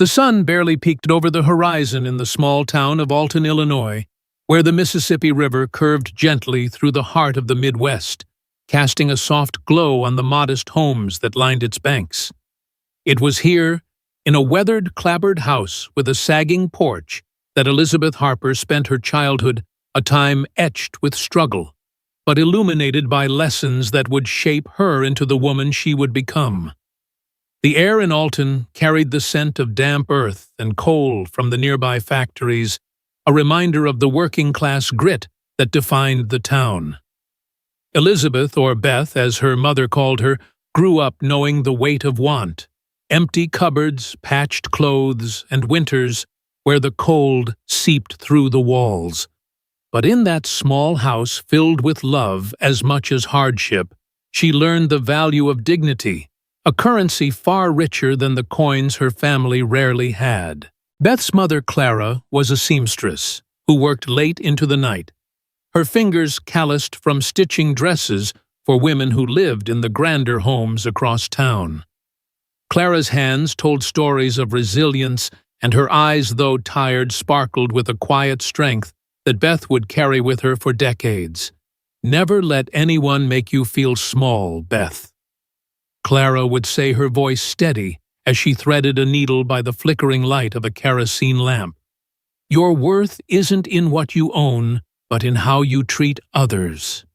The sun barely peeked over the horizon in the small town of Alton, Illinois, where the Mississippi River curved gently through the heart of the Midwest, casting a soft glow on the modest homes that lined its banks. It was here, in a weathered, clapboard house with a sagging porch, that Elizabeth Harper spent her childhood, a time etched with struggle, but illuminated by lessons that would shape her into the woman she would become. The air in Alton carried the scent of damp earth and coal from the nearby factories, a reminder of the working-class grit that defined the town. Elizabeth, or Beth as her mother called her, grew up knowing the weight of want, empty cupboards, patched clothes, and winters where the cold seeped through the walls. But in that small house filled with love as much as hardship, she learned the value of dignity, a currency far richer than the coins her family rarely had. Beth's mother, Clara, was a seamstress who worked late into the night, her fingers calloused from stitching dresses for women who lived in the grander homes across town. Clara's hands told stories of resilience, and her eyes, though tired, sparkled with a quiet strength that Beth would carry with her for decades. "Never let anyone make you feel small, Beth," Clara would say, her voice steady as she threaded a needle by the flickering light of a kerosene lamp. "Your worth isn't in what you own, but in how you treat others."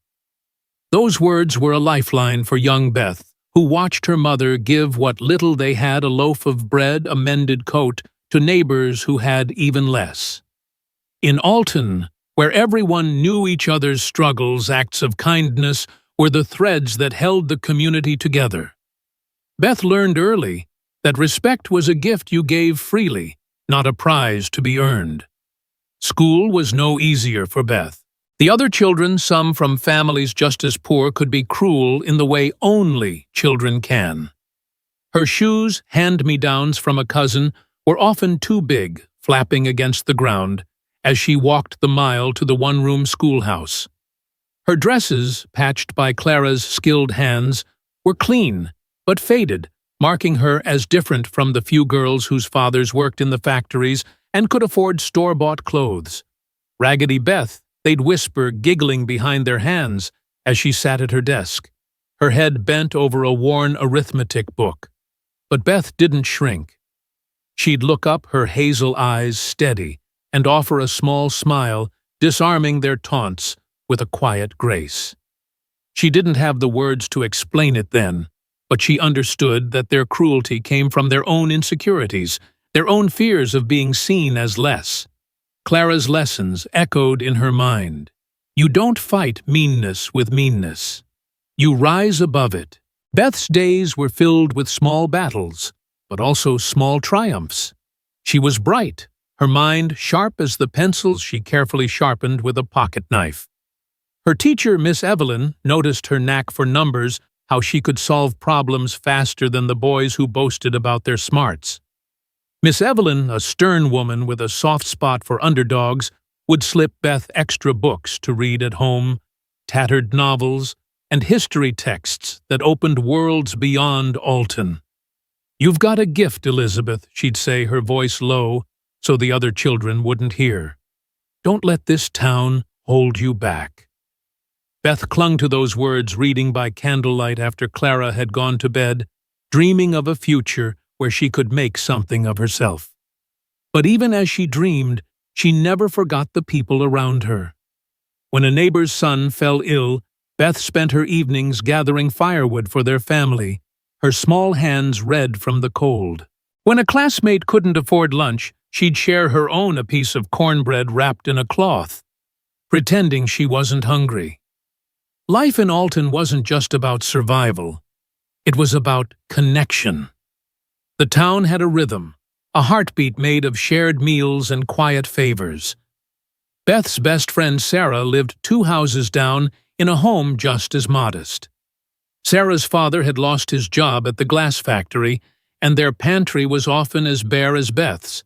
Those words were a lifeline for young Beth, who watched her mother give what little they had, a loaf of bread, a mended coat, to neighbors who had even less. In Alton, where everyone knew each other's struggles, acts of kindness were the threads that held the community together. Beth learned early that respect was a gift you gave freely, not a prize to be earned. School was no easier for Beth. The other children, some from families just as poor, could be cruel in the way only children can. Her shoes, hand-me-downs from a cousin, were often too big, flapping against the ground, as she walked the mile to the one-room schoolhouse. Her dresses, patched by Clara's skilled hands, were clean, but faded, marking her as different from the few girls whose fathers worked in the factories and could afford store-bought clothes. Raggedy Beth, they'd whisper, giggling behind their hands as she sat at her desk, her head bent over a worn arithmetic book. But Beth didn't shrink. She'd look up, her hazel eyes steady, and offer a small smile, disarming their taunts with a quiet grace. She didn't have the words to explain it then, but she understood that their cruelty came from their own insecurities, their own fears of being seen as less. Clara's lessons echoed in her mind. You don't fight meanness with meanness. You rise above it. Beth's days were filled with small battles, but also small triumphs. She was bright, her mind sharp as the pencils she carefully sharpened with a pocket knife. Her teacher, Miss Evelyn, noticed her knack for numbers, how she could solve problems faster than the boys who boasted about their smarts. Miss Evelyn, a stern woman with a soft spot for underdogs, would slip Beth extra books to read at home, tattered novels, and history texts that opened worlds beyond Alton. "You've got a gift, Elizabeth," she'd say, her voice low, so the other children wouldn't hear. "Don't let this town hold you back." Beth clung to those words, reading by candlelight after Clara had gone to bed, dreaming of a future where she could make something of herself. But even as she dreamed, she never forgot the people around her. When a neighbor's son fell ill, Beth spent her evenings gathering firewood for their family, her small hands red from the cold. When a classmate couldn't afford lunch, she'd share her own a piece of cornbread wrapped in a cloth, pretending she wasn't hungry. Life in Alton wasn't just about survival. It was about connection. The town had a rhythm, a heartbeat made of shared meals and quiet favors. Beth's best friend Sarah lived 2 houses down in a home just as modest. Sarah's father had lost his job at the glass factory, and their pantry was often as bare as Beth's.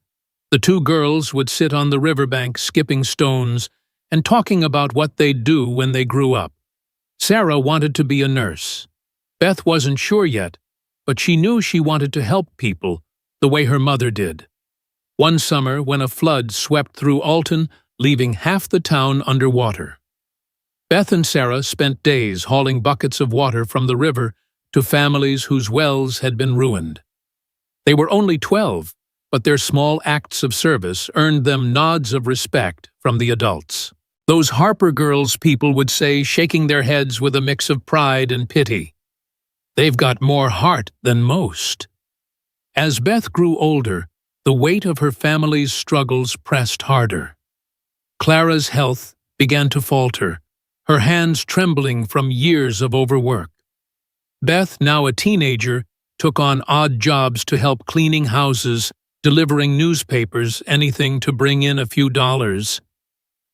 The 2 girls would sit on the riverbank skipping stones and talking about what they'd do when they grew up. Sarah wanted to be a nurse. Beth wasn't sure yet, but she knew she wanted to help people, the way her mother did. One summer, when a flood swept through Alton, leaving half the town underwater. Beth and Sarah spent days hauling buckets of water from the river to families whose wells had been ruined. They were only 12, but their small acts of service earned them nods of respect from the adults. Those Harper girls, people would say, shaking their heads with a mix of pride and pity. They've got more heart than most. As Beth grew older, the weight of her family's struggles pressed harder. Clara's health began to falter, her hands trembling from years of overwork. Beth, now a teenager, took on odd jobs to help cleaning houses, delivering newspapers, anything to bring in a few dollars.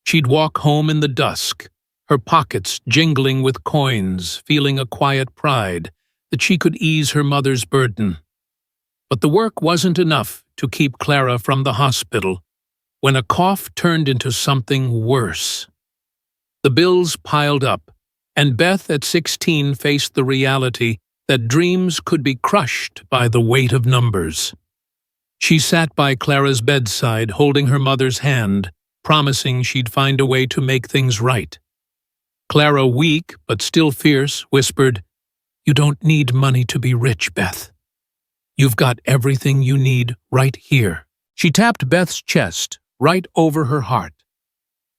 She'd walk home in the dusk, her pockets jingling with coins, feeling a quiet pride that she could ease her mother's burden. But the work wasn't enough to keep Clara from the hospital when a cough turned into something worse. The bills piled up, and Beth at 16 faced the reality that dreams could be crushed by the weight of numbers. She sat by Clara's bedside, holding her mother's hand, promising she'd find a way to make things right. Clara, weak but still fierce, whispered, "You don't need money to be rich, Beth. You've got everything you need right here." She tapped Beth's chest, right over her heart.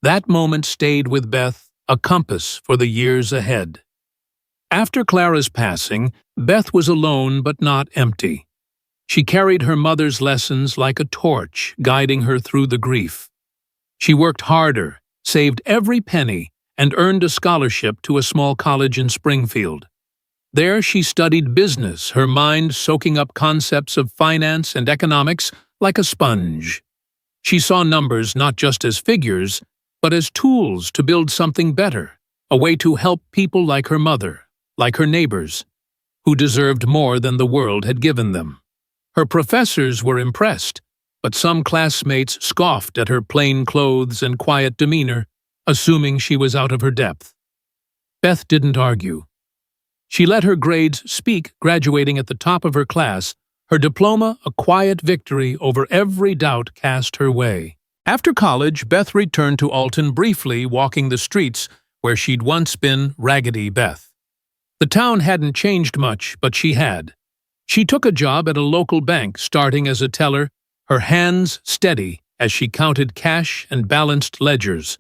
That moment stayed with Beth, a compass for the years ahead. After Clara's passing, Beth was alone but not empty. She carried her mother's lessons like a torch, guiding her through the grief. She worked harder, saved every penny, and earned a scholarship to a small college in Springfield. There she studied business, her mind soaking up concepts of finance and economics like a sponge. She saw numbers not just as figures, but as tools to build something better, a way to help people like her mother, like her neighbors, who deserved more than the world had given them. Her professors were impressed, but some classmates scoffed at her plain clothes and quiet demeanor, assuming she was out of her depth. Beth didn't argue. She let her grades speak, graduating at the top of her class, her diploma a quiet victory over every doubt cast her way. After college, Beth returned to Alton briefly, walking the streets where she'd once been Raggedy Beth. The town hadn't changed much, but she had. She took a job at a local bank, starting as a teller, her hands steady as she counted cash and balanced ledgers.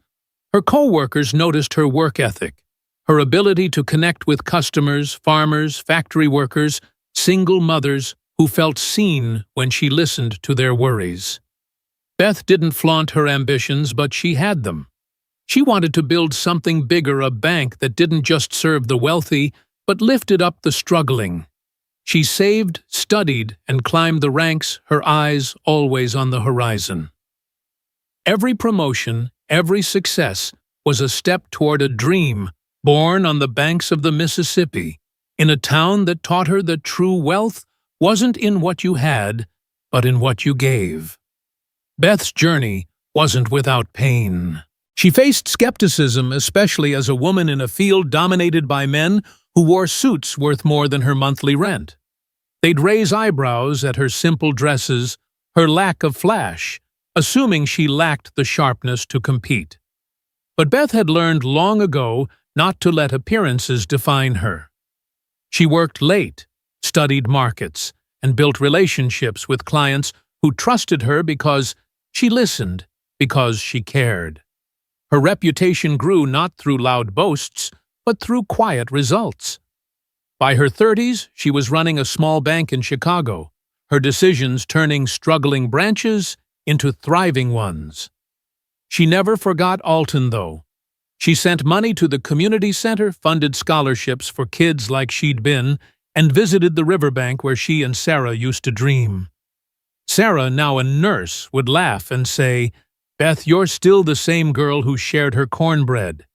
Her co-workers noticed her work ethic, her ability to connect with customers, farmers, factory workers, single mothers who felt seen when she listened to their worries. Beth didn't flaunt her ambitions, but she had them. She wanted to build something bigger, a bank that didn't just serve the wealthy, but lifted up the struggling. She saved, studied, and climbed the ranks, her eyes always on the horizon. Every promotion, every success was a step toward a dream born on the banks of the Mississippi, in a town that taught her that true wealth wasn't in what you had, but in what you gave. Beth's journey wasn't without pain. She faced skepticism, especially as a woman in a field dominated by men who wore suits worth more than her monthly rent. They'd raise eyebrows at her simple dresses, her lack of flash, assuming she lacked the sharpness to compete. But Beth had learned long ago not to let appearances define her. She worked late, studied markets, and built relationships with clients who trusted her because she listened, because she cared. Her reputation grew not through loud boasts, but through quiet results. By her 30s, she was running a small bank in Chicago, her decisions turning struggling branches into thriving ones. She never forgot Alton, though. She sent money to the community center, funded scholarships for kids like she'd been, and visited the riverbank where she and Sarah used to dream. Sarah, now a nurse, would laugh and say, "Beth, you're still the same girl who shared her cornbread."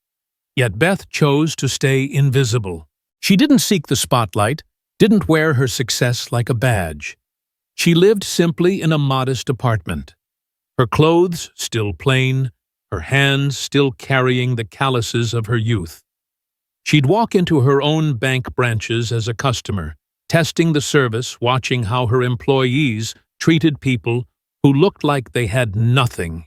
Yet Beth chose to stay invisible. She didn't seek the spotlight, didn't wear her success like a badge. She lived simply in a modest apartment. Her clothes still plain, her hands still carrying the calluses of her youth. She'd walk into her own bank branches as a customer, testing the service, watching how her employees mistreated people who looked like they had nothing.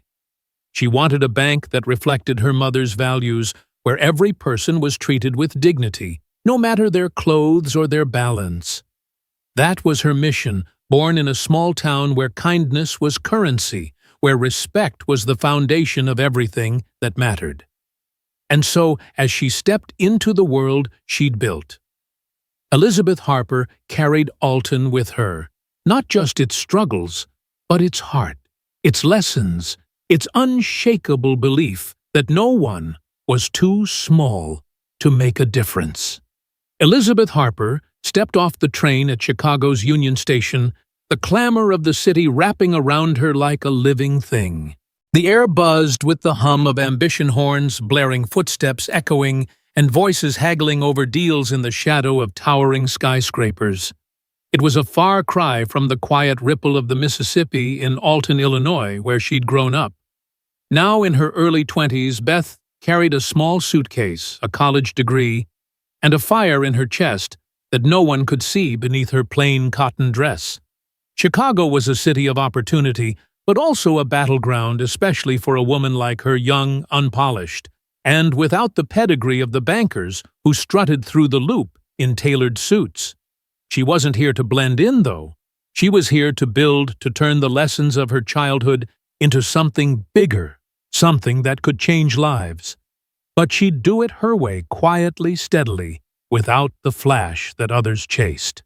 She wanted a bank that reflected her mother's values, where every person was treated with dignity, no matter their clothes or their balance. That was her mission, born in a small town where kindness was currency, where respect was the foundation of everything that mattered. And so, as she stepped into the world she'd built, Elizabeth Harper carried Alton with her, not just its struggles, but its heart, its lessons, its unshakable belief that no one was too small to make a difference. Elizabeth Harper stepped off the train at Chicago's Union Station, the clamor of the city wrapping around her like a living thing. The air buzzed with the hum of ambition horns, blaring footsteps echoing, and voices haggling over deals in the shadow of towering skyscrapers. It was a far cry from the quiet ripple of the Mississippi in Alton, Illinois, where she'd grown up. Now in her early 20s, Beth carried a small suitcase, a college degree, and a fire in her chest that no one could see beneath her plain cotton dress. Chicago was a city of opportunity, but also a battleground, especially for a woman like her, young, unpolished, and without the pedigree of the bankers who strutted through the loop in tailored suits. She wasn't here to blend in, though. She was here to build, to turn the lessons of her childhood into something bigger, something that could change lives. But she'd do it her way, quietly, steadily, without the flash that others chased.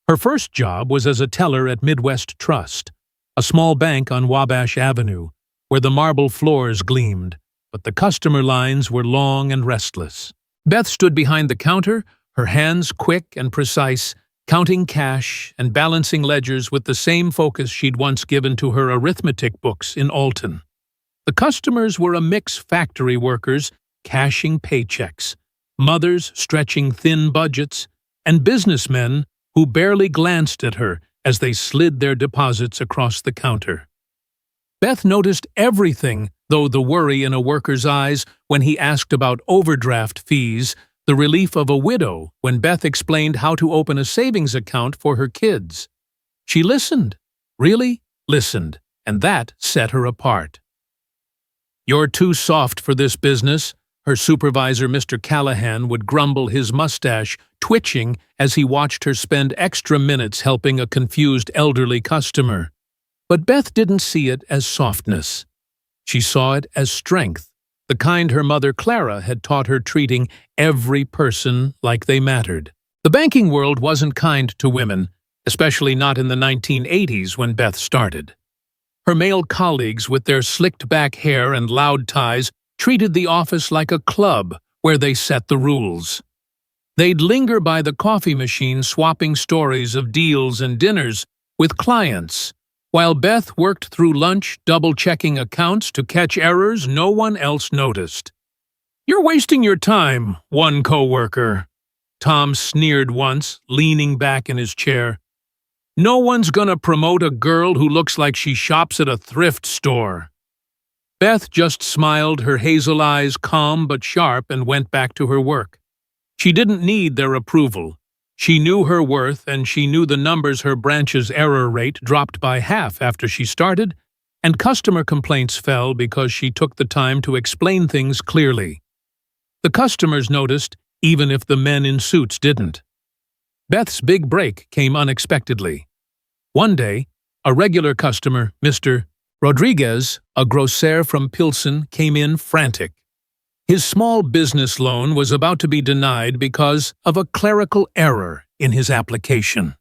Her first job was as a teller at Midwest Trust, a small bank on Wabash Avenue, where the marble floors gleamed, but the customer lines were long and restless. Beth stood behind the counter, her hands quick and precise, counting cash and balancing ledgers with the same focus she'd once given to her arithmetic books in Alton. The customers were a mix: factory workers cashing paychecks, mothers stretching thin budgets, and businessmen who barely glanced at her as they slid their deposits across the counter. Beth noticed everything, though: the worry in a worker's eyes when he asked about overdraft fees, the relief of a widow when Beth explained how to open a savings account for her kids. She listened, really listened, and that set her apart. "You're too soft for this business," her supervisor, Mr. Callahan, would grumble, his mustache twitching as he watched her spend extra minutes helping a confused elderly customer. But Beth didn't see it as softness. She saw it as strength, the kind her mother Clara had taught her, treating every person like they mattered. The banking world wasn't kind to women, especially not in the 1980s when Beth started. Her male colleagues, with their slicked-back hair and loud ties, treated the office like a club where they set the rules. They'd linger by the coffee machine swapping stories of deals and dinners with clients, while Beth worked through lunch double-checking accounts to catch errors no one else noticed. "You're wasting your time," one coworker. Tom sneered once, leaning back in his chair. "No one's gonna promote a girl who looks like she shops at a thrift store." Beth just smiled, her hazel eyes calm but sharp, and went back to her work. She didn't need their approval. She knew her worth, and she knew the numbers. Her branch's error rate dropped by half after she started, and customer complaints fell because she took the time to explain things clearly. The customers noticed, even if the men in suits didn't. Beth's big break came unexpectedly. One day, a regular customer, Mr. Rodriguez, a grocer from Pilsen, came in frantic. His small business loan was about to be denied because of a clerical error in his application.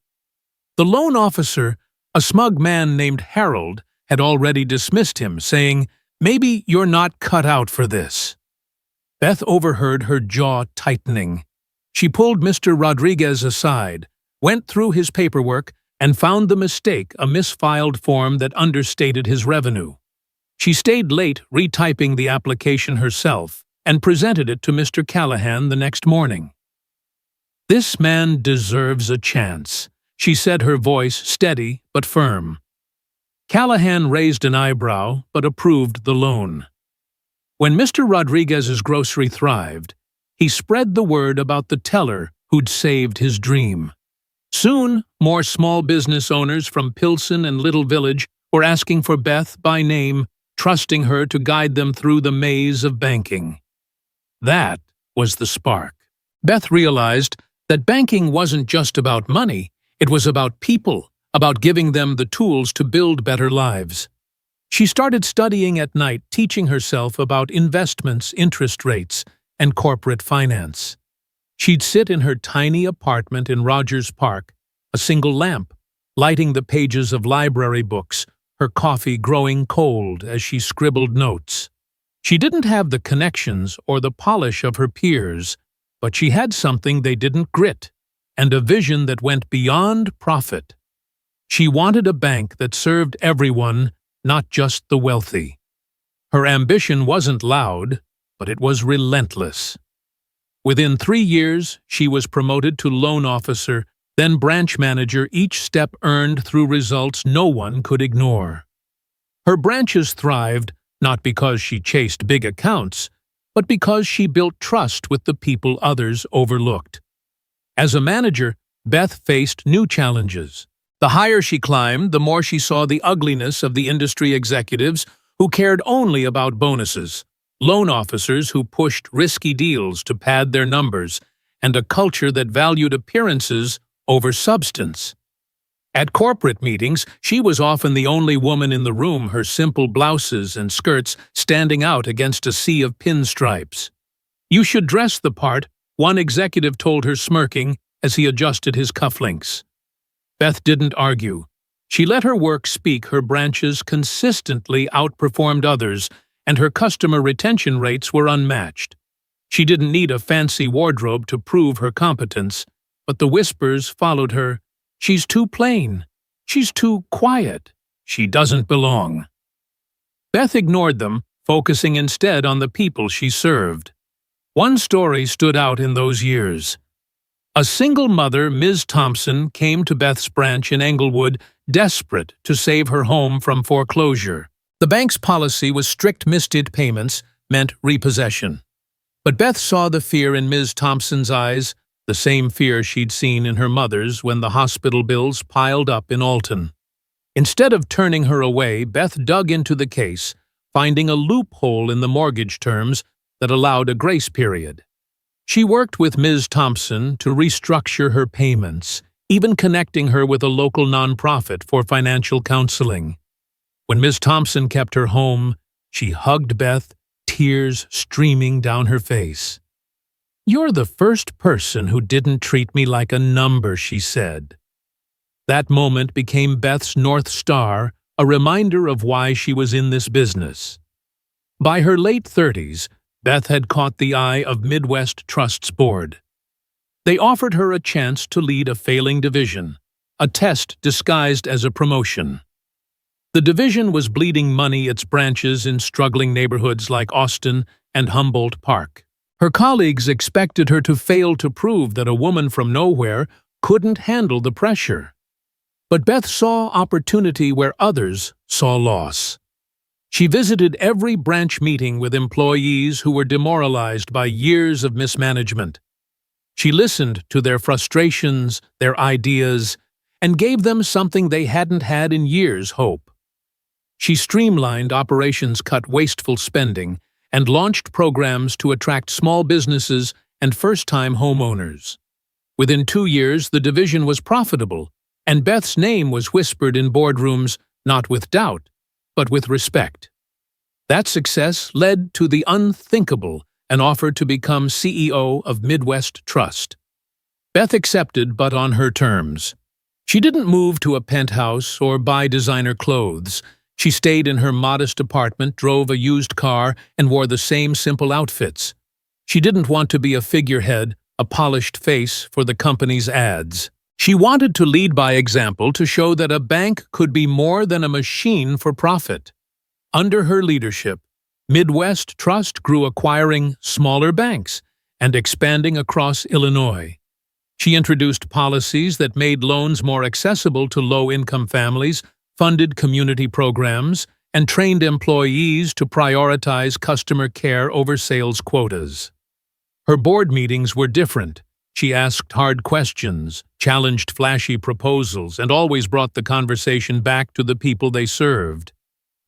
The loan officer, a smug man named Harold, had already dismissed him, saying, "Maybe you're not cut out for this." Beth overheard her jaw tightening. She pulled Mr. Rodriguez aside, went through his paperwork, and found the mistake: a misfiled form that understated his revenue. She stayed late retyping the application herself and presented it to Mr. Callahan the next morning. "This man deserves a chance," she said, her voice steady but firm. Callahan raised an eyebrow but approved the loan. When Mr. Rodriguez's grocery thrived, he spread the word about the teller who'd saved his dream. Soon, more small business owners from Pilsen and Little Village were asking for Beth by name, trusting her to guide them through the maze of banking. That was the spark. Beth realized that banking wasn't just about money, it was about people, about giving them the tools to build better lives. She started studying at night, teaching herself about investments, interest rates, and corporate finance. She'd sit in her tiny apartment in Rogers Park, a single lamp, lighting the pages of library books, her coffee growing cold as she scribbled notes. She didn't have the connections or the polish of her peers, but she had something they didn't: grit, and a vision that went beyond profit. She wanted a bank that served everyone, not just the wealthy. Her ambition wasn't loud, but it was relentless. Within 3 years, she was promoted to loan officer, then branch manager, each step earned through results no one could ignore. Her branches thrived not because she chased big accounts, but because she built trust with the people others overlooked. As a manager, Beth faced new challenges. The higher she climbed, the more she saw the ugliness of the industry executives who cared only about bonuses, loan officers who pushed risky deals to pad their numbers, and a culture that valued appearances over substance. At corporate meetings, she was often the only woman in the room, her simple blouses and skirts standing out against a sea of pinstripes. "You should dress the part," one executive told her, smirking as he adjusted his cufflinks. Beth didn't argue. She let her work speak. Her branches consistently outperformed others, and her customer retention rates were unmatched. She didn't need a fancy wardrobe to prove her competence, but the whispers followed her. "She's too plain. She's too quiet. She doesn't belong." Beth ignored them, focusing instead on the people she served. One story stood out in those years. A single mother, Ms. Thompson, came to Beth's branch in Englewood, desperate to save her home from foreclosure. The bank's policy was strict. Missed payments meant repossession. But Beth saw the fear in Ms. Thompson's eyes, the same fear she'd seen in her mother's when the hospital bills piled up in Alton. Instead of turning her away, Beth dug into the case, finding a loophole in the mortgage terms that allowed a grace period. She worked with Ms. Thompson to restructure her payments, even connecting her with a local nonprofit for financial counseling. When Ms. Thompson kept her home, she hugged Beth, tears streaming down her face. "You're the first person who didn't treat me like a number," she said. That moment became Beth's North Star, a reminder of why she was in this business. By her late 30s, Beth had caught the eye of Midwest Trust's board. They offered her a chance to lead a failing division, a test disguised as a promotion. The division was bleeding money, its branches in struggling neighborhoods like Austin and Humboldt Park. Her colleagues expected her to fail to prove that a woman from nowhere couldn't handle the pressure. But Beth saw opportunity where others saw loss. She visited every branch meeting with employees who were demoralized by years of mismanagement. She listened to their frustrations, their ideas, and gave them something they hadn't had in years: hope. She streamlined operations, cut wasteful spending, and launched programs to attract small businesses and first-time homeowners. Within 2 years, the division was profitable, and Beth's name was whispered in boardrooms, not with doubt, but with respect. That success led to the unthinkable, an offer to become CEO of Midwest Trust. Beth accepted, but on her terms. She didn't move to a penthouse or buy designer clothes. She stayed in her modest apartment, drove a used car, and wore the same simple outfits. She didn't want to be a figurehead, a polished face for the company's ads. She wanted to lead by example, to show that a bank could be more than a machine for profit. Under her leadership, Midwest Trust grew, acquiring smaller banks and expanding across Illinois. She introduced policies that made loans more accessible to low-income families, funded community programs, and trained employees to prioritize customer care over sales quotas. Her board meetings were different. She asked hard questions, challenged flashy proposals, and always brought the conversation back to the people they served.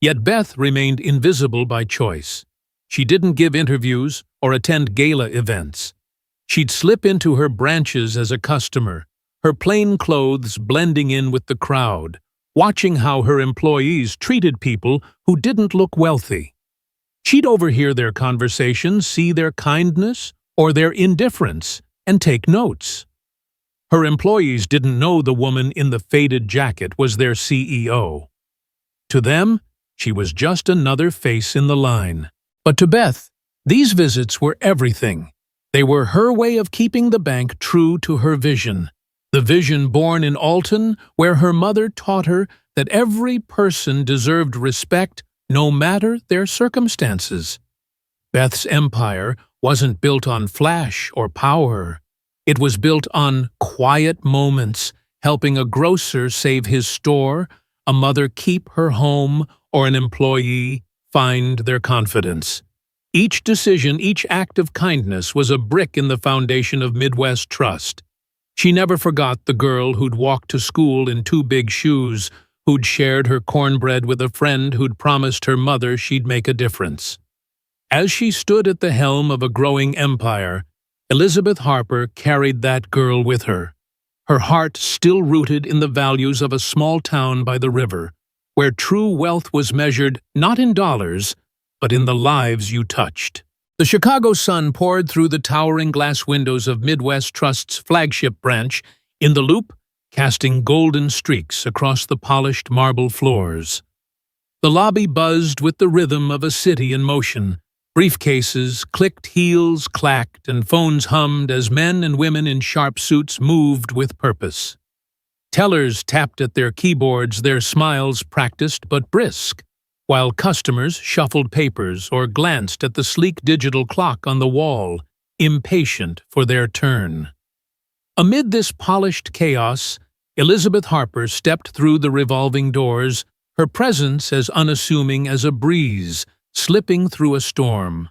Yet Beth remained invisible by choice. She didn't give interviews or attend gala events. She'd slip into her branches as a customer, her plain clothes blending in with the crowd, watching how her employees treated people who didn't look wealthy. She'd overhear their conversations, see their kindness or their indifference, and take notes. Her employees didn't know the woman in the faded jacket was their CEO. To them, she was just another face in the line. But to Beth, these visits were everything. They were her way of keeping the bank true to her vision. The vision born in Alton, where her mother taught her that every person deserved respect no matter their circumstances. Beth's empire wasn't built on flash or power. It was built on quiet moments, helping a grocer save his store, a mother keep her home, or an employee find their confidence. Each decision, each act of kindness was a brick in the foundation of Midwest trust. She never forgot the girl who'd walked to school in 2 big shoes, who'd shared her cornbread with a friend who'd promised her mother she'd make a difference. As she stood at the helm of a growing empire, Elizabeth Harper carried that girl with her, her heart still rooted in the values of a small town by the river, where true wealth was measured not in dollars, but in the lives you touched. The Chicago sun poured through the towering glass windows of Midwest Trust's flagship branch in the Loop, casting golden streaks across the polished marble floors. The lobby buzzed with the rhythm of a city in motion. Briefcases clicked, heels clacked, and phones hummed as men and women in sharp suits moved with purpose. Tellers tapped at their keyboards, their smiles practiced but brisk, while customers shuffled papers or glanced at the sleek digital clock on the wall, impatient for their turn. Amid this polished chaos, Elizabeth Harper stepped through the revolving doors, her presence as unassuming as a breeze slipping through a storm.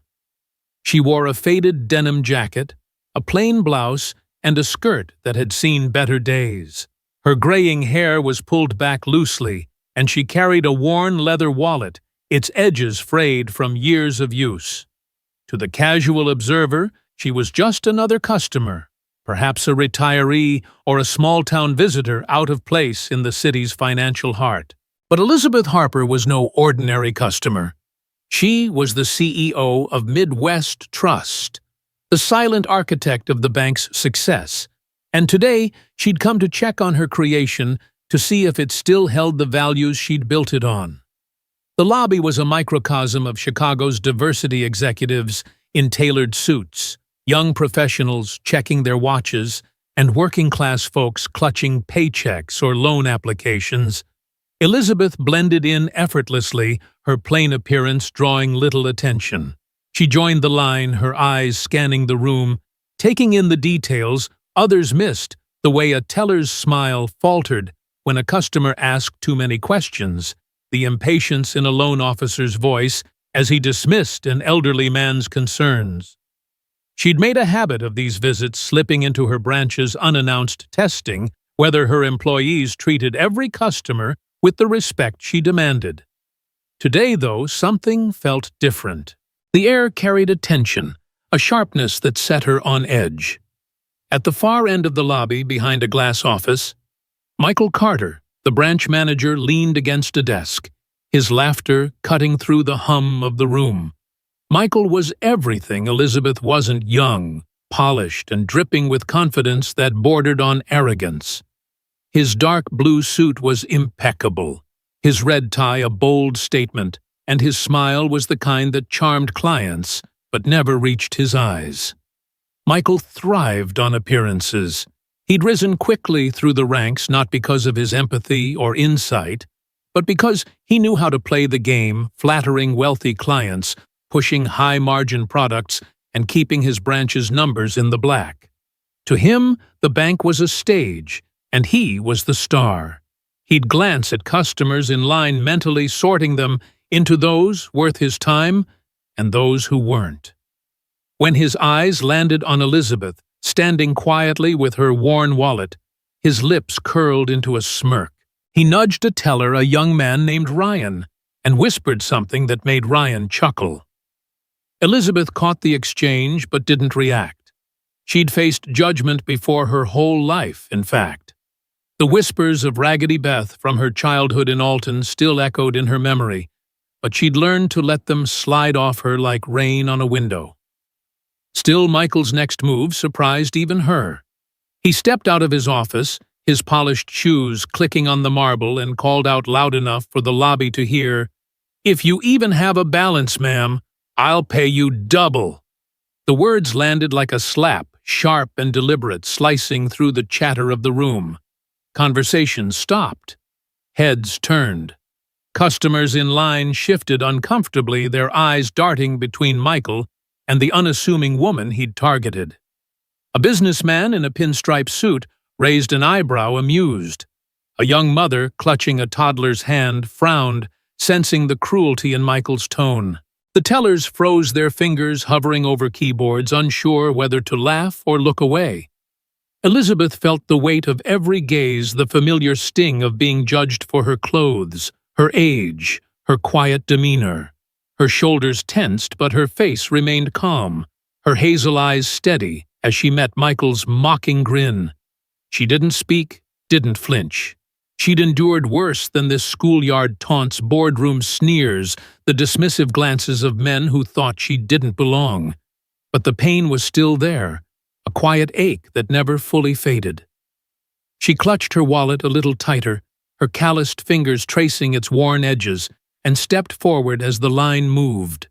She wore a faded denim jacket, a plain blouse, and a skirt that had seen better days. Her graying hair was pulled back loosely, and she carried a worn leather wallet, its edges frayed from years of use. To the casual observer, she was just another customer, perhaps a retiree or a small-town visitor out of place in the city's financial heart. But Elizabeth Harper was no ordinary customer. She was the CEO of Midwest Trust, the silent architect of the bank's success, and today she'd come to check on her creation to see if it still held the values she'd built it on. The lobby was a microcosm of Chicago's diversity executives in tailored suits, young professionals checking their watches, and working-class folks clutching paychecks or loan applications. Elizabeth blended in effortlessly, her plain appearance drawing little attention. She joined the line, her eyes scanning the room, taking in the details others missed, the way a teller's smile faltered when a customer asked too many questions, the impatience in a loan officer's voice as he dismissed an elderly man's concerns. She'd made a habit of these visits, slipping into her branch's unannounced, testing whether her employees treated every customer with the respect she demanded. Today, though, something felt different. The air carried a tension, a sharpness that set her on edge. At the far end of the lobby, behind a glass office, Michael Carter, the branch manager, leaned against a desk, his laughter cutting through the hum of the room. Michael was everything Elizabeth wasn't: young, polished, and dripping with confidence that bordered on arrogance. His dark blue suit was impeccable, his red tie a bold statement, and his smile was the kind that charmed clients but never reached his eyes. Michael thrived on appearances. He'd risen quickly through the ranks not because of his empathy or insight, but because he knew how to play the game, flattering wealthy clients, pushing high-margin products, and keeping his branch's numbers in the black. To him, the bank was a stage, and he was the star. He'd glance at customers in line, mentally sorting them into those worth his time and those who weren't. When his eyes landed on Elizabeth, standing quietly with her worn wallet, his lips curled into a smirk. He nudged a teller, a young man named Ryan, and whispered something that made Ryan chuckle. Elizabeth caught the exchange but didn't react. She'd faced judgment before her whole life, in fact. The whispers of Raggedy Beth from her childhood in Alton still echoed in her memory, but she'd learned to let them slide off her like rain on a window. Still, Michael's next move surprised even her. He stepped out of his office, his polished shoes clicking on the marble, and called out loud enough for the lobby to hear, "If you even have a balance, ma'am, I'll pay you double." The words landed like a slap, sharp and deliberate, slicing through the chatter of the room. Conversation stopped. Heads turned. Customers in line shifted uncomfortably, their eyes darting between Michael and the unassuming woman he'd targeted. A businessman in a pinstripe suit raised an eyebrow, amused. A young mother, clutching a toddler's hand, frowned, sensing the cruelty in Michael's tone. The tellers froze their fingers, hovering over keyboards, unsure whether to laugh or look away. Elizabeth felt the weight of every gaze, the familiar sting of being judged for her clothes, her age, her quiet demeanor. Her shoulders tensed, but her face remained calm, her hazel eyes steady as she met Michael's mocking grin. She didn't speak, didn't flinch. She'd endured worse than this schoolyard taunts, boardroom sneers, the dismissive glances of men who thought she didn't belong. But the pain was still there, a quiet ache that never fully faded. She clutched her wallet a little tighter, her calloused fingers tracing its worn edges, and stepped forward as the line moved.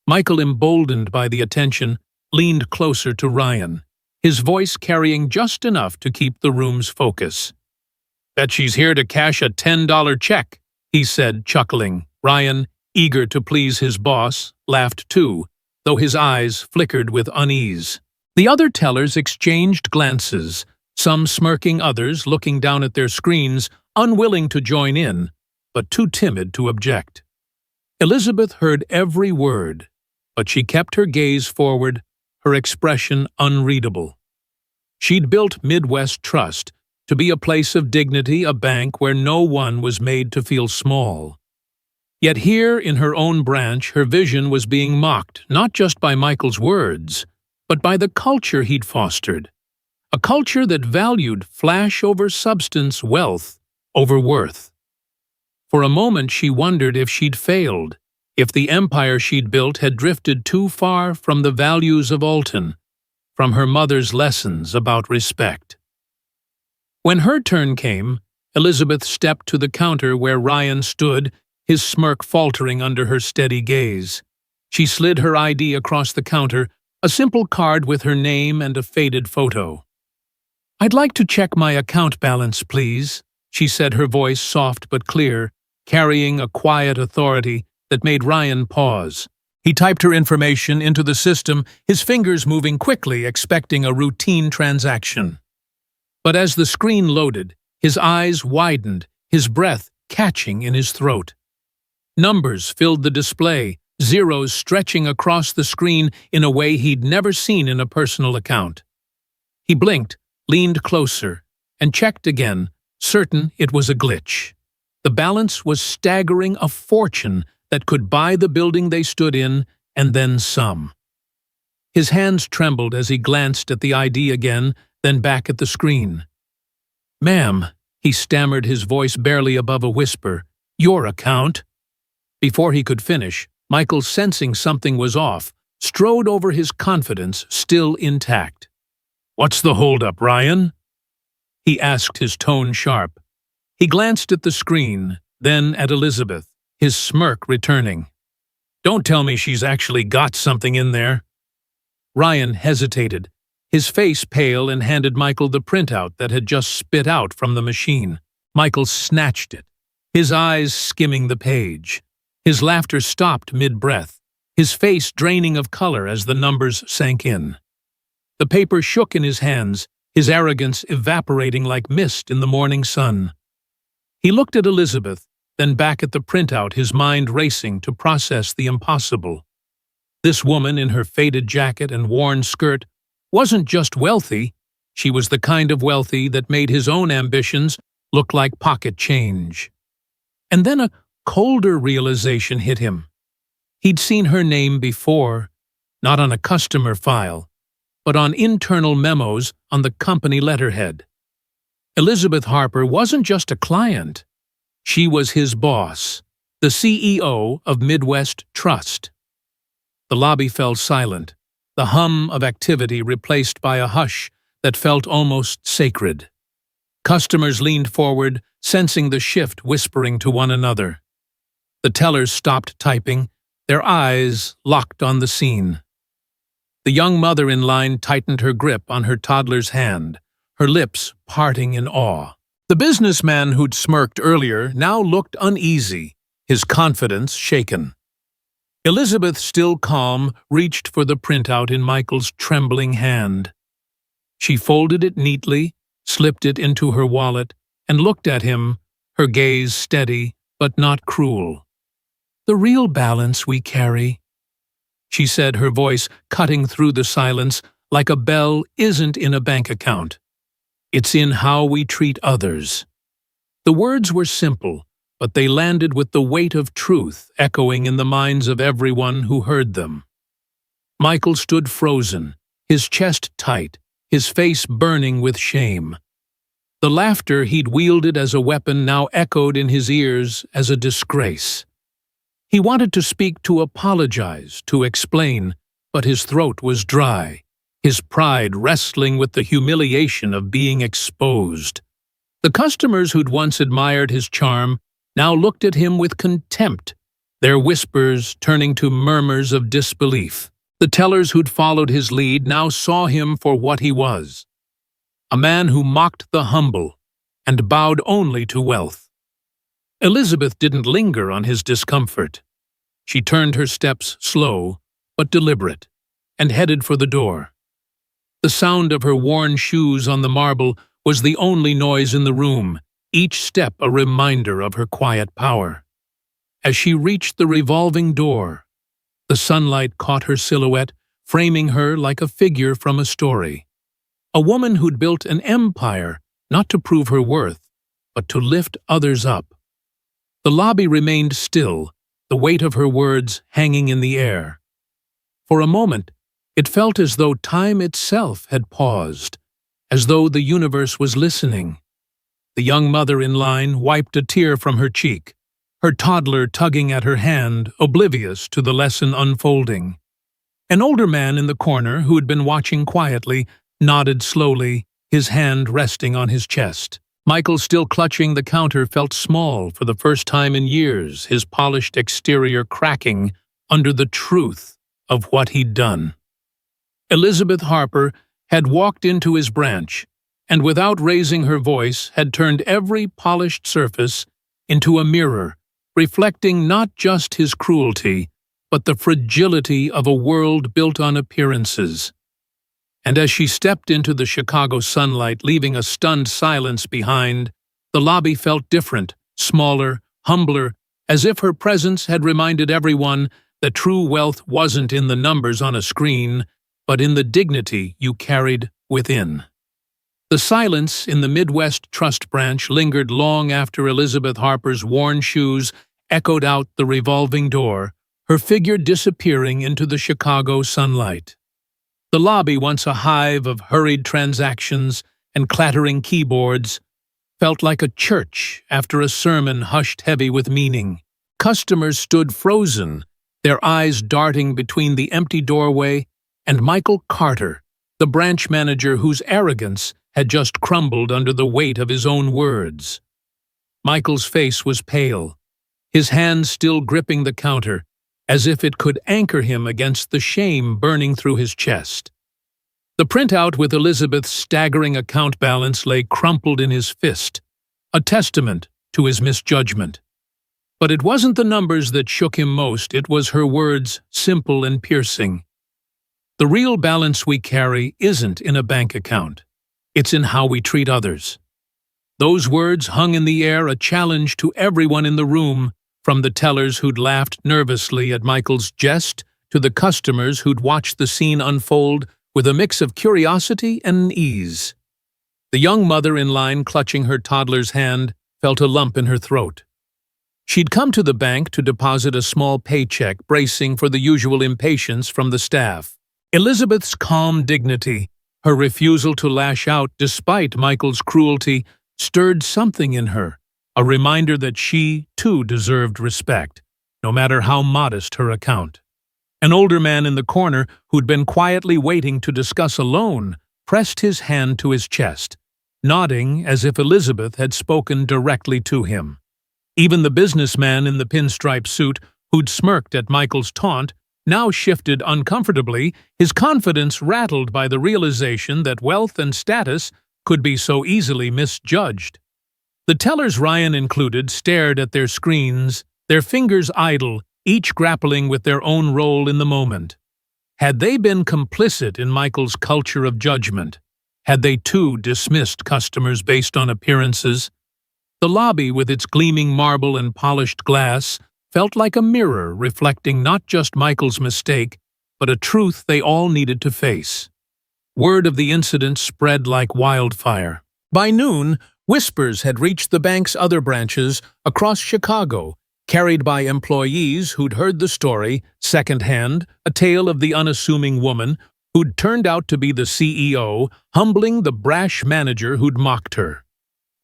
Michael, emboldened by the attention, leaned closer to Ryan, his voice carrying just enough to keep the room's focus. "Bet she's here to cash a $10 check," he said, chuckling. Ryan, eager to please his boss, laughed too, though his eyes flickered with unease. The other tellers exchanged glances, some smirking, others looking down at their screens, unwilling to join in, but too timid to object. Elizabeth heard every word, but she kept her gaze forward, her expression unreadable. She'd built Midwest Trust to be a place of dignity, a bank where no one was made to feel small. Yet here, in her own branch, her vision was being mocked, not just by Michael's words, but by the culture he'd fostered. A culture that valued flash over substance, wealth over worth. For a moment she wondered if she'd failed, if the empire she'd built had drifted too far from the values of Alton, from her mother's lessons about respect. When her turn came, Elizabeth stepped to the counter where Ryan stood, his smirk faltering under her steady gaze. She slid her ID across the counter, a simple card with her name and a faded photo. "I'd like to check my account balance, please," she said, her voice soft but clear, carrying a quiet authority that made Ryan pause. He typed her information into the system, his fingers moving quickly, expecting a routine transaction. But as the screen loaded, his eyes widened, his breath catching in his throat. Numbers filled the display, zeros stretching across the screen in a way he'd never seen in a personal account. He blinked, leaned closer, and checked again, certain it was a glitch. The balance was staggering, a fortune that could buy the building they stood in, and then some. His hands trembled as he glanced at the ID again, then back at the screen. "Ma'am," he stammered, his voice barely above a whisper, "your account." Before he could finish, Michael, sensing something was off, strode over, his confidence still intact. "What's the holdup, Ryan?" he asked, his tone sharp. He glanced at the screen, then at Elizabeth, his smirk returning. "Don't tell me she's actually got something in there." Ryan hesitated, his face pale, and handed Michael the printout that had just spit out from the machine. Michael snatched it, his eyes skimming the page. His laughter stopped mid-breath, his face draining of color as the numbers sank in. The paper shook in his hands, his arrogance evaporating like mist in the morning sun. He looked at Elizabeth, then back at the printout, his mind racing to process the impossible. This woman, in her faded jacket and worn skirt, wasn't just wealthy, she was the kind of wealthy that made his own ambitions look like pocket change. And then a colder realization hit him. He'd seen her name before, not on a customer file, but on internal memos on the company letterhead. Elizabeth Harper wasn't just a client. She was his boss, the CEO of Midwest Trust. The lobby fell silent, the hum of activity replaced by a hush that felt almost sacred. Customers leaned forward, sensing the shift, whispering to one another. The tellers stopped typing, their eyes locked on the scene. The young mother in line tightened her grip on her toddler's hand, her lips parting in awe. The businessman who'd smirked earlier now looked uneasy, his confidence shaken. Elizabeth, still calm, reached for the printout in Michael's trembling hand. She folded it neatly, slipped it into her wallet, and looked at him, her gaze steady but not cruel. "The real balance we carry," she said, her voice cutting through the silence like a bell, "isn't in a bank account. It's in how we treat others." The words were simple, but they landed with the weight of truth echoing in the minds of everyone who heard them. Michael stood frozen, his chest tight, his face burning with shame. The laughter he'd wielded as a weapon now echoed in his ears as a disgrace. He wanted to speak, to apologize, to explain, but his throat was dry, his pride wrestling with the humiliation of being exposed. The customers who'd once admired his charm now looked at him with contempt, their whispers turning to murmurs of disbelief. The tellers who'd followed his lead now saw him for what he was, a man who mocked the humble and bowed only to wealth. Elizabeth didn't linger on his discomfort. She turned her steps slow but deliberate and headed for the door. The sound of her worn shoes on the marble was the only noise in the room, each step a reminder of her quiet power. As she reached the revolving door, the sunlight caught her silhouette, framing her like a figure from a story. A woman who'd built an empire, not to prove her worth, but to lift others up. The lobby remained still, the weight of her words hanging in the air. For a moment, it felt as though time itself had paused, as though the universe was listening. The young mother in line wiped a tear from her cheek, her toddler tugging at her hand, oblivious to the lesson unfolding. An older man in the corner, who had been watching quietly, nodded slowly, his hand resting on his chest. Michael, still clutching the counter, felt small for the first time in years, his polished exterior cracking under the truth of what he'd done. Elizabeth Harper had walked into his branch, and without raising her voice had turned every polished surface into a mirror, reflecting not just his cruelty, but the fragility of a world built on appearances. And as she stepped into the Chicago sunlight, leaving a stunned silence behind, the lobby felt different, smaller, humbler, as if her presence had reminded everyone that true wealth wasn't in the numbers on a screen, but in the dignity you carried within. The silence in the Midwest Trust branch lingered long after Elizabeth Harper's worn shoes echoed out the revolving door, her figure disappearing into the Chicago sunlight. The lobby, once a hive of hurried transactions and clattering keyboards, felt like a church after a sermon hushed heavy with meaning. Customers stood frozen, their eyes darting between the empty doorway and Michael Carter, the branch manager whose arrogance had just crumbled under the weight of his own words. Michael's face was pale, his hands still gripping the counter, as if it could anchor him against the shame burning through his chest. The printout with Elizabeth's staggering account balance lay crumpled in his fist, a testament to his misjudgment. But it wasn't the numbers that shook him most, it was her words, simple and piercing. The real balance we carry isn't in a bank account. It's in how we treat others. Those words hung in the air, a challenge to everyone in the room, from the tellers who'd laughed nervously at Michael's jest to the customers who'd watched the scene unfold with a mix of curiosity and ease. The young mother in line clutching her toddler's hand felt a lump in her throat. She'd come to the bank to deposit a small paycheck, bracing for the usual impatience from the staff. Elizabeth's calm dignity, her refusal to lash out despite Michael's cruelty, stirred something in her, a reminder that she, too, deserved respect, no matter how modest her account. An older man in the corner, who'd been quietly waiting to discuss a loan, pressed his hand to his chest, nodding as if Elizabeth had spoken directly to him. Even the businessman in the pinstripe suit, who'd smirked at Michael's taunt, now shifted uncomfortably, his confidence rattled by the realization that wealth and status could be so easily misjudged. The tellers, Ryan included, stared at their screens, their fingers idle, each grappling with their own role in the moment. Had they been complicit in Michael's culture of judgment? Had they too dismissed customers based on appearances? The lobby, with its gleaming marble and polished glass, felt like a mirror reflecting not just Michael's mistake, but a truth they all needed to face. Word of the incident spread like wildfire. By noon, whispers had reached the bank's other branches across Chicago, carried by employees who'd heard the story secondhand, a tale of the unassuming woman who'd turned out to be the CEO, humbling the brash manager who'd mocked her.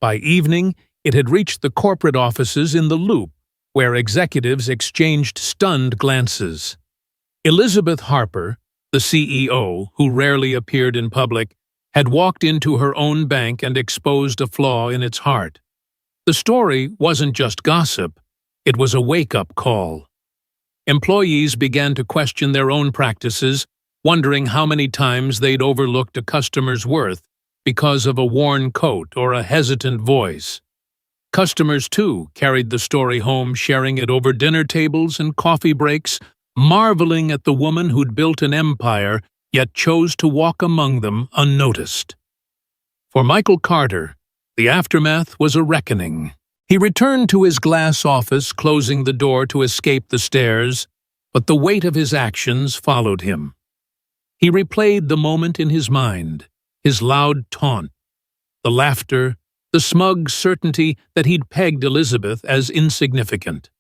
By evening, it had reached the corporate offices in the Loop, where executives exchanged stunned glances. Elizabeth Harper, the CEO, who rarely appeared in public, had walked into her own bank and exposed a flaw in its heart. The story wasn't just gossip, it was a wake-up call. Employees began to question their own practices, wondering how many times they'd overlooked a customer's worth because of a worn coat or a hesitant voice. Customers, too, carried the story home, sharing it over dinner tables and coffee breaks, marveling at the woman who'd built an empire yet chose to walk among them unnoticed. For Michael Carter, the aftermath was a reckoning. He returned to his glass office, closing the door to escape the stares, but the weight of his actions followed him. He replayed the moment in his mind, his loud taunt, the laughter, the smug certainty that he'd pegged Elizabeth as insignificant.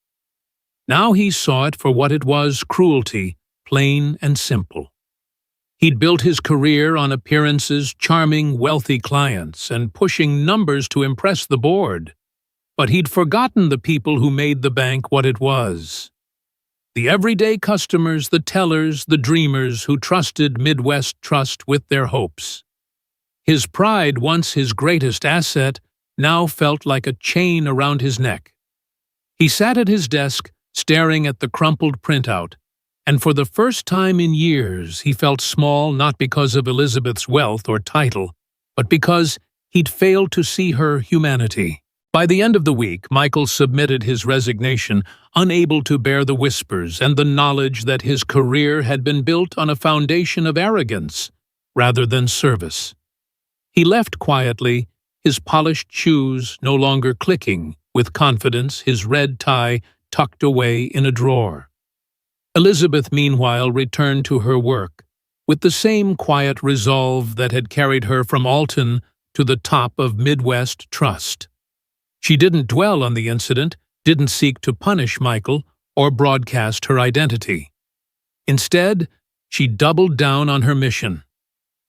Now he saw it for what it was: cruelty, plain and simple. He'd built his career on appearances, charming wealthy clients, and pushing numbers to impress the board. But he'd forgotten the people who made the bank what it was. The everyday customers, the tellers, the dreamers who trusted Midwest Trust with their hopes. His pride, once his greatest asset, now felt like a chain around his neck. He sat at his desk, staring at the crumpled printout, and for the first time in years he felt small, not because of Elizabeth's wealth or title, but because he'd failed to see her humanity. By the end of the week, Michael submitted his resignation, unable to bear the whispers and the knowledge that his career had been built on a foundation of arrogance rather than service. He left quietly, his polished shoes no longer clicking with confidence, his red tie tucked away in a drawer. Elizabeth, meanwhile, returned to her work, with the same quiet resolve that had carried her from Alton to the top of Midwest Trust. She didn't dwell on the incident, didn't seek to punish Michael or broadcast her identity. Instead, she doubled down on her mission.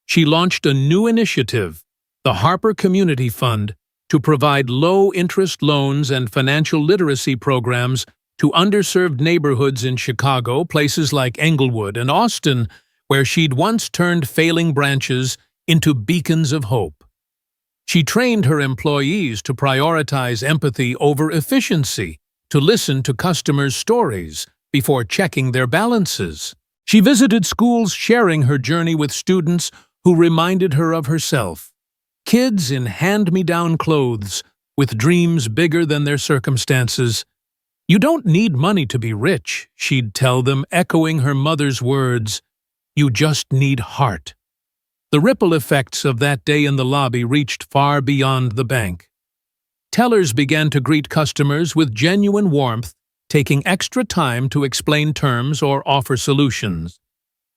She launched a new initiative, the Harper Community Fund, to provide low-interest loans and financial literacy programs to underserved neighborhoods in Chicago, places like Englewood and Austin, where she'd once turned failing branches into beacons of hope. She trained her employees to prioritize empathy over efficiency, to listen to customers' stories before checking their balances. She visited schools, sharing her journey with students who reminded her of herself. Kids in hand-me-down clothes, with dreams bigger than their circumstances. "You don't need money to be rich," she'd tell them, echoing her mother's words. "You just need heart." The ripple effects of that day in the lobby reached far beyond the bank. Tellers began to greet customers with genuine warmth, taking extra time to explain terms or offer solutions.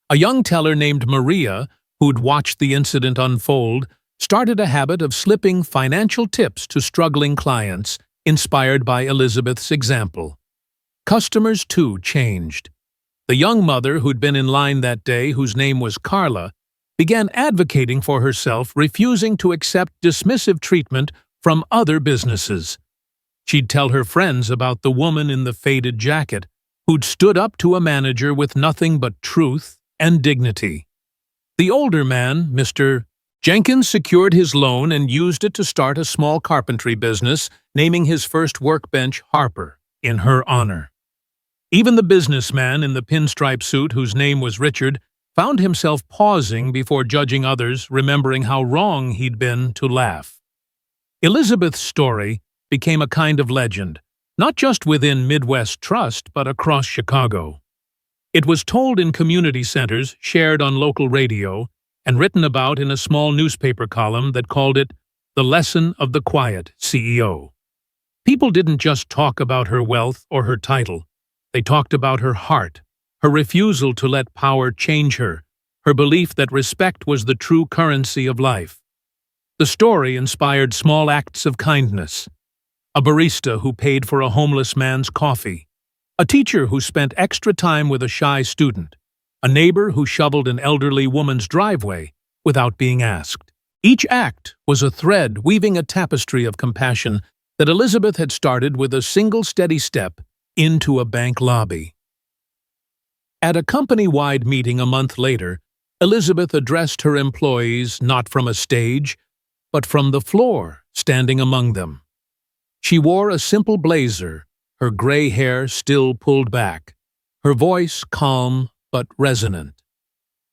A young teller named Maria, who'd watched the incident unfold, started a habit of slipping financial tips to struggling clients, inspired by Elizabeth's example. Customers, too, changed. The young mother who'd been in line that day, whose name was Carla, began advocating for herself, refusing to accept dismissive treatment from other businesses. She'd tell her friends about the woman in the faded jacket, who'd stood up to a manager with nothing but truth and dignity. The older man, Mr. Jenkins, secured his loan and used it to start a small carpentry business, naming his first workbench Harper, in her honor. Even the businessman in the pinstripe suit, whose name was Richard, found himself pausing before judging others, remembering how wrong he'd been to laugh. Elizabeth's story became a kind of legend, not just within Midwest Trust, but across Chicago. It was told in community centers, shared on local radio, and written about in a small newspaper column that called it The Lesson of the Quiet CEO. People didn't just talk about her wealth or her title. They talked about her heart, her refusal to let power change her, her belief that respect was the true currency of life. The story inspired small acts of kindness. A barista who paid for a homeless man's coffee, a teacher who spent extra time with a shy student, a neighbor who shoveled an elderly woman's driveway without being asked. Each act was a thread weaving a tapestry of compassion that Elizabeth had started with a single steady step into a bank lobby. At a company-wide meeting a month later, Elizabeth addressed her employees not from a stage, but from the floor, standing among them. She wore a simple blazer, her gray hair still pulled back, her voice calm but resonant.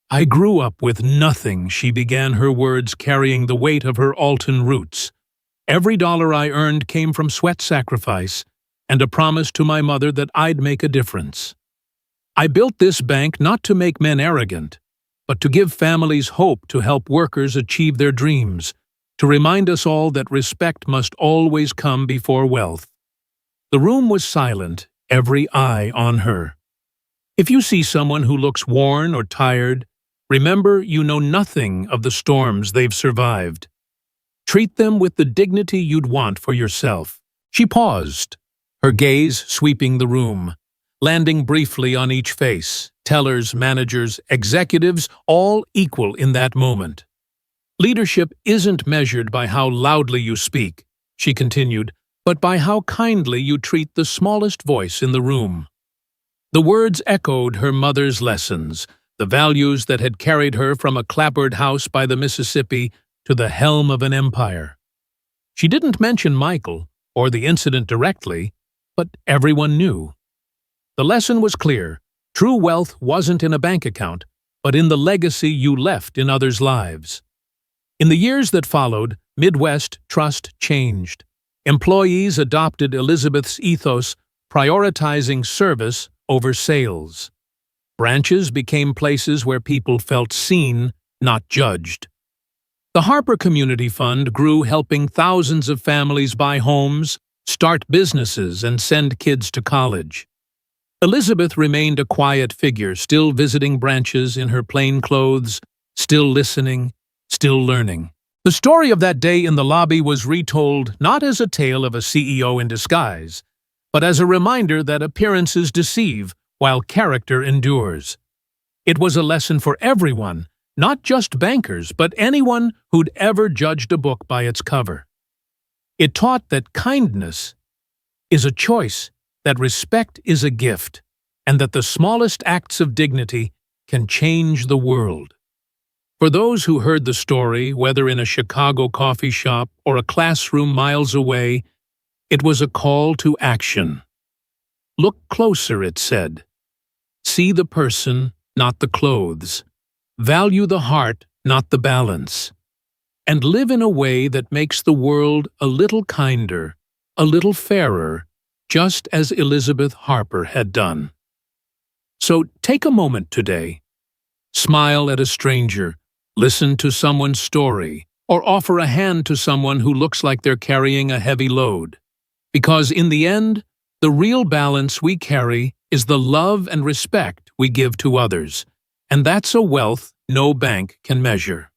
"I grew up with nothing," she began, her words carrying the weight of her Alton roots. "Every dollar I earned came from sweat sacrifice and a promise to my mother that I'd make a difference. I built this bank not to make men arrogant, but to give families hope, to help workers achieve their dreams, to remind us all that respect must always come before wealth." The room was silent, every eye on her. If you see someone who looks worn or tired, remember you know nothing of the storms they've survived. Treat them with the dignity you'd want for yourself. She paused, her gaze sweeping the room, landing briefly on each face, tellers, managers, executives, all equal in that moment. "Leadership isn't measured by how loudly you speak," she continued, "but by how kindly you treat the smallest voice in the room." The words echoed her mother's lessons, the values that had carried her from a clapboard house by the Mississippi to the helm of an empire. She didn't mention Michael or the incident directly, but everyone knew. The lesson was clear. True wealth wasn't in a bank account, but in the legacy you left in others' lives. In the years that followed, Midwest Trust changed. Employees adopted Elizabeth's ethos, prioritizing service over sales. Branches became places where people felt seen, not judged. The Harper Community Fund grew, helping thousands of families buy homes, start businesses, and send kids to college. Elizabeth remained a quiet figure, still visiting branches in her plain clothes, still listening, still learning. The story of that day in the lobby was retold not as a tale of a CEO in disguise, but as a reminder that appearances deceive while character endures. It was a lesson for everyone, not just bankers, but anyone who'd ever judged a book by its cover. It taught that kindness is a choice, that respect is a gift, and that the smallest acts of dignity can change the world. For those who heard the story, whether in a Chicago coffee shop or a classroom miles away, it was a call to action. Look closer, it said. See the person, not the clothes. Value the heart, not the balance. And live in a way that makes the world a little kinder, a little fairer, just as Elizabeth Harper had done. So take a moment today. Smile at a stranger, listen to someone's story, or offer a hand to someone who looks like they're carrying a heavy load. Because in the end, the real balance we carry is the love and respect we give to others, and that's a wealth no bank can measure.